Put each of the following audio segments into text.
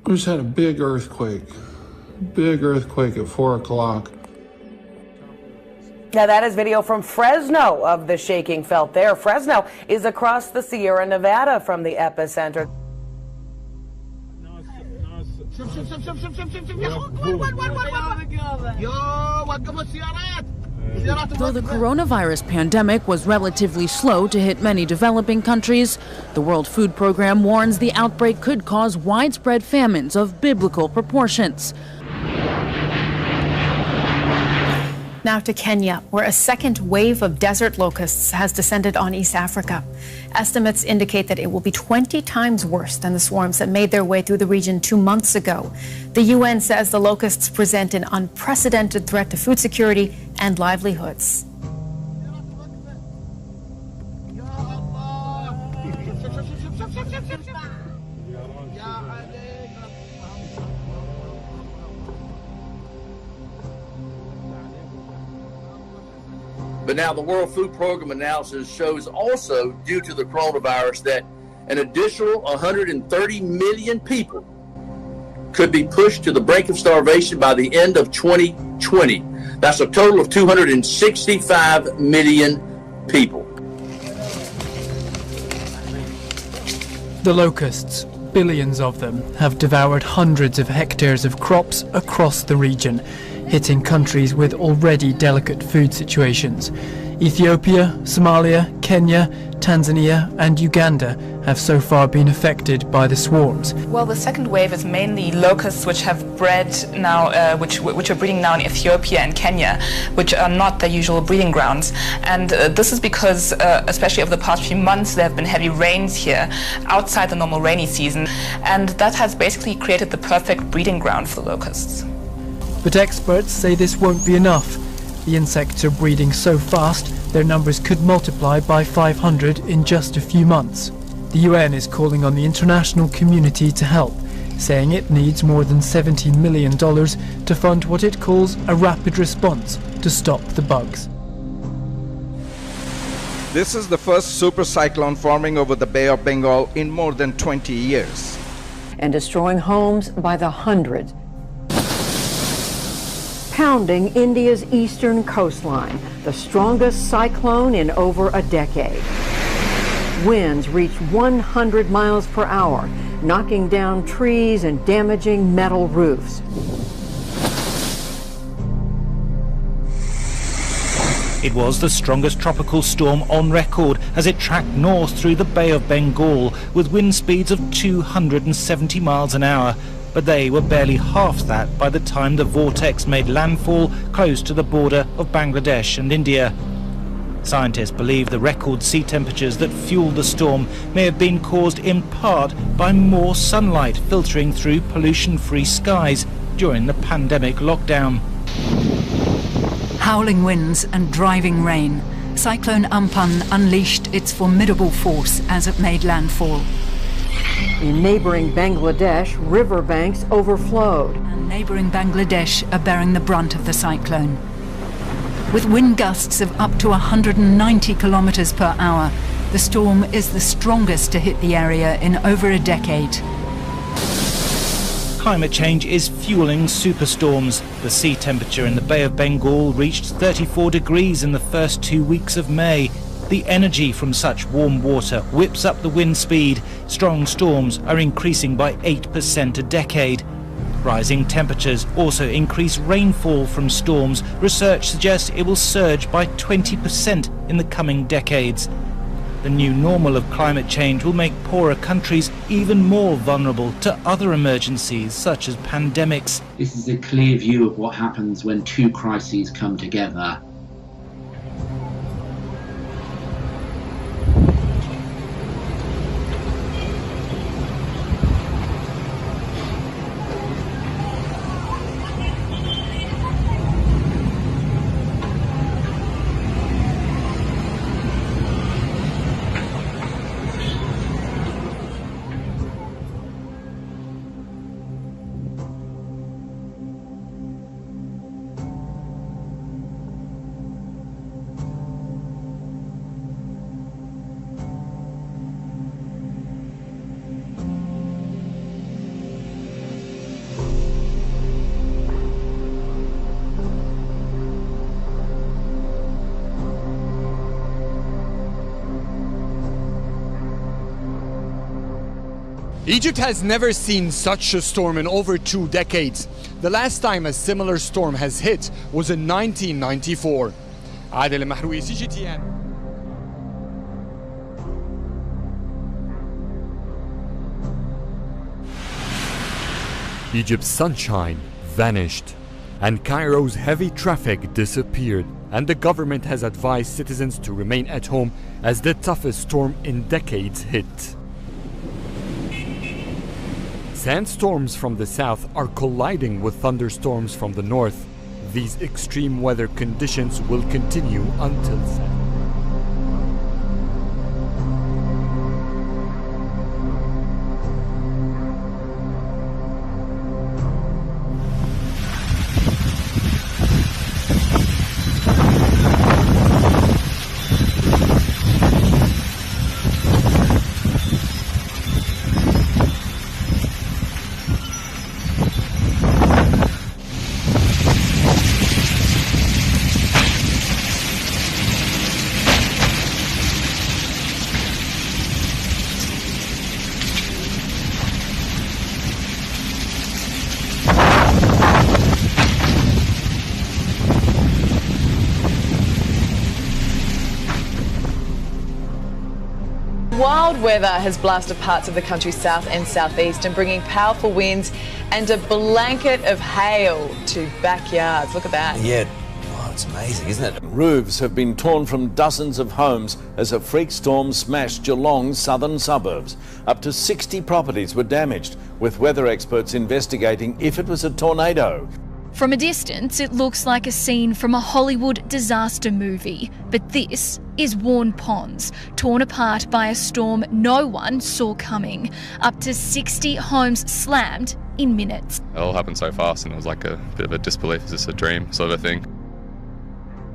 We just had a big earthquake at 4 o'clock. Now that is video from Fresno of the shaking felt there. Fresno is across the Sierra Nevada from the epicenter. Though the coronavirus pandemic was relatively slow to hit many developing countries, the World Food Program warns the outbreak could cause widespread famines of biblical proportions. Now to Kenya, where a second wave of desert locusts has descended on East Africa. Estimates indicate that it will be 20 times worse than the swarms that made their way through the region 2 months ago. The UN says the locusts present an unprecedented threat to food security and livelihoods. But now the World Food Program analysis shows also, due to the coronavirus, that an additional 130 million people could be pushed to the brink of starvation by the end of 2020. That's a total of 265 million people. The locusts, billions of them, have devoured hundreds of hectares of crops across the region, hitting countries with already delicate food situations. Ethiopia, Somalia, Kenya, Tanzania and Uganda have so far been affected by the swarms. Well, the second wave is mainly locusts which have bred now, which are breeding now in Ethiopia and Kenya, which are not their usual breeding grounds. And this is because, especially over the past few months, there have been heavy rains here outside the normal rainy season, and that has basically created the perfect breeding ground for the locusts. But experts say this won't be enough. The insects are breeding so fast, their numbers could multiply by 500 in just a few months. The UN is calling on the international community to help, saying it needs more than $70 million to fund what it calls a rapid response to stop the bugs. This is the first supercyclone forming over the Bay of Bengal in more than 20 years. And destroying homes by the hundreds. Pounding India's eastern coastline, the strongest cyclone in over a decade. Winds reached 100 miles per hour, knocking down trees and damaging metal roofs. It was the strongest tropical storm on record as it tracked north through the Bay of Bengal with wind speeds of 270 miles an hour. But they were barely half that by the time the vortex made landfall close to the border of Bangladesh and India. Scientists believe the record sea temperatures that fueled the storm may have been caused in part by more sunlight filtering through pollution-free skies during the pandemic lockdown. Howling winds and driving rain. Cyclone Amphan unleashed its formidable force as it made landfall. In neighboring Bangladesh, riverbanks overflowed. And neighboring Bangladesh are bearing the brunt of the cyclone. With wind gusts of up to 190 kilometers per hour, the storm is the strongest to hit the area in over a decade. Climate change is fueling superstorms. The sea temperature in the Bay of Bengal reached 34 degrees in the first 2 weeks of May. The energy from such warm water whips up the wind speed. Strong storms are increasing by 8% a decade. Rising temperatures also increase rainfall from storms. Research suggests it will surge by 20% in the coming decades. The new normal of climate change will make poorer countries even more vulnerable to other emergencies such as pandemics. This is a clear view of what happens when two crises come together. Egypt has never seen such a storm in over 2 decades. The last time a similar storm has hit was in 1994. Adel Mahroui, CGTN. Egypt's sunshine vanished, and Cairo's heavy traffic disappeared, and the government has advised citizens to remain at home as the toughest storm in decades hit. Sandstorms from the south are colliding with thunderstorms from the north. These extreme weather conditions will continue until Saturday. Wild weather has blasted parts of the country's south and southeast and bringing powerful winds and a blanket of hail to backyards. Look at that. Yeah, oh, it's amazing, isn't it? Roofs have been torn from dozens of homes as a freak storm smashed Geelong's southern suburbs. Up to 60 properties were damaged, with weather experts investigating if it was a tornado. From a distance, it looks like a scene from a Hollywood disaster movie. But this is Warren Ponds, torn apart by a storm no one saw coming. Up to 60 homes slammed in minutes. It all happened so fast and it was like a bit of a disbelief. Is this a dream sort of a thing?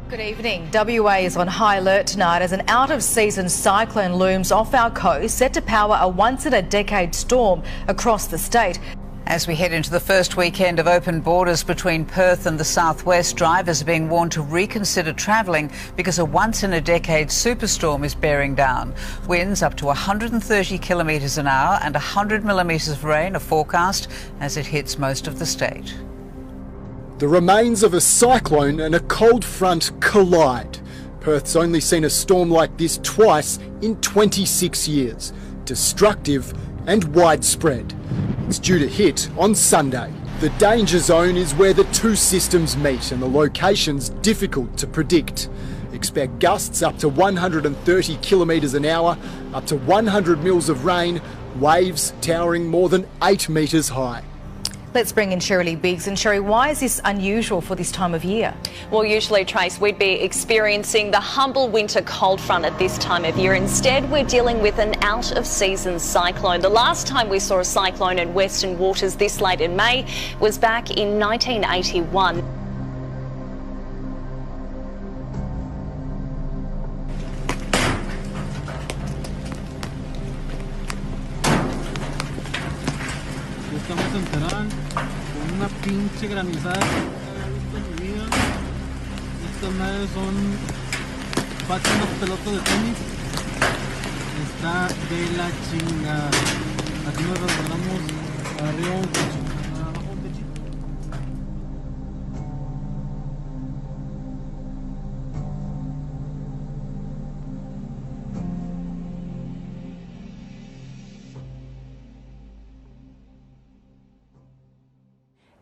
Good evening. WA is on high alert tonight as an out-of-season cyclone looms off our coast, set to power a once-in-a-decade storm across the state. As we head into the first weekend of open borders between Perth and the southwest, drivers are being warned to reconsider travelling because a once-in-a-decade superstorm is bearing down. Winds up to 130 kilometres an hour and 100 millimetres of rain are forecast as it hits most of the state. The remains of a cyclone and a cold front collide. Perth's only seen a storm like this twice in 26 years. Destructive and widespread. It's due to hit on Sunday. The danger zone is where the two systems meet and the location's difficult to predict. Expect gusts up to 130 kilometres an hour, up to 100 mils of rain, waves towering more than 8 metres high. Let's bring in Shirley Biggs. And Sherry, why is this unusual for this time of year? Well, usually, Trace, we'd be experiencing the humble winter cold front at this time of year. Instead, we're dealing with an out-of-season cyclone. The last time we saw a cyclone in Western Waters this late in May was back in 1981. Estamos en Terán con una pinche granizada que nunca había visto en mi vida. Estas madres son pasan unas pelotas de tenis. Está de la chingada. Aquí nos resbalamos arriba un techo, abajo un techito.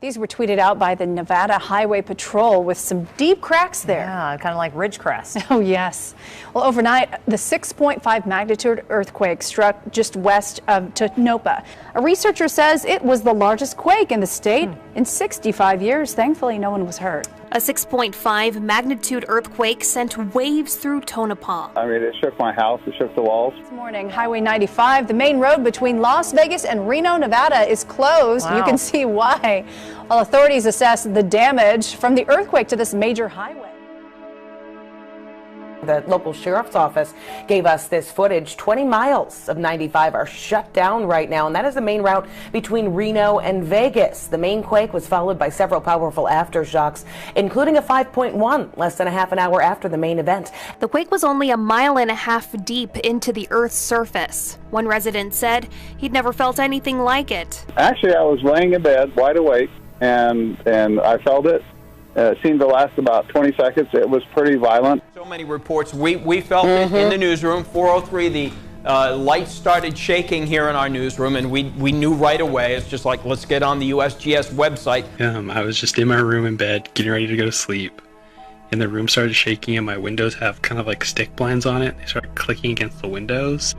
These were tweeted out by the Nevada Highway Patrol with some deep cracks there. Yeah, kind of like Ridgecrest. Oh, yes. Well, overnight, the 6.5 magnitude earthquake struck just west of Tonopah. A researcher says it was the largest quake in the state in 65 years. Thankfully, no one was hurt. A 6.5 magnitude earthquake sent waves through Tonopah. I mean, it shook my house, it shook the walls. This morning, Highway 95, the main road between Las Vegas and Reno, Nevada, is closed. Wow. You can see why. While authorities assess the damage from the earthquake to this major highway. The local sheriff's office gave us this footage. 20 miles of 95 are shut down right now, and that is the main route between Reno and Vegas. The main quake was followed by several powerful aftershocks, including a 5.1 less than a half an hour after the main event. The quake was only 1.5 miles deep into the Earth's surface. One resident said he'd never felt anything like it. Actually, I was laying in bed, wide awake, and I felt it. It seemed to last about 20 seconds. It was pretty violent. So many reports. We felt it in the newsroom. 4:03, the lights started shaking here in our newsroom, and we knew right away. It's just like, let's get on the USGS website. I was just in my room in bed, getting ready to go to sleep, and the room started shaking, and my windows have kind of like stick blinds on it. They started clicking against the windows.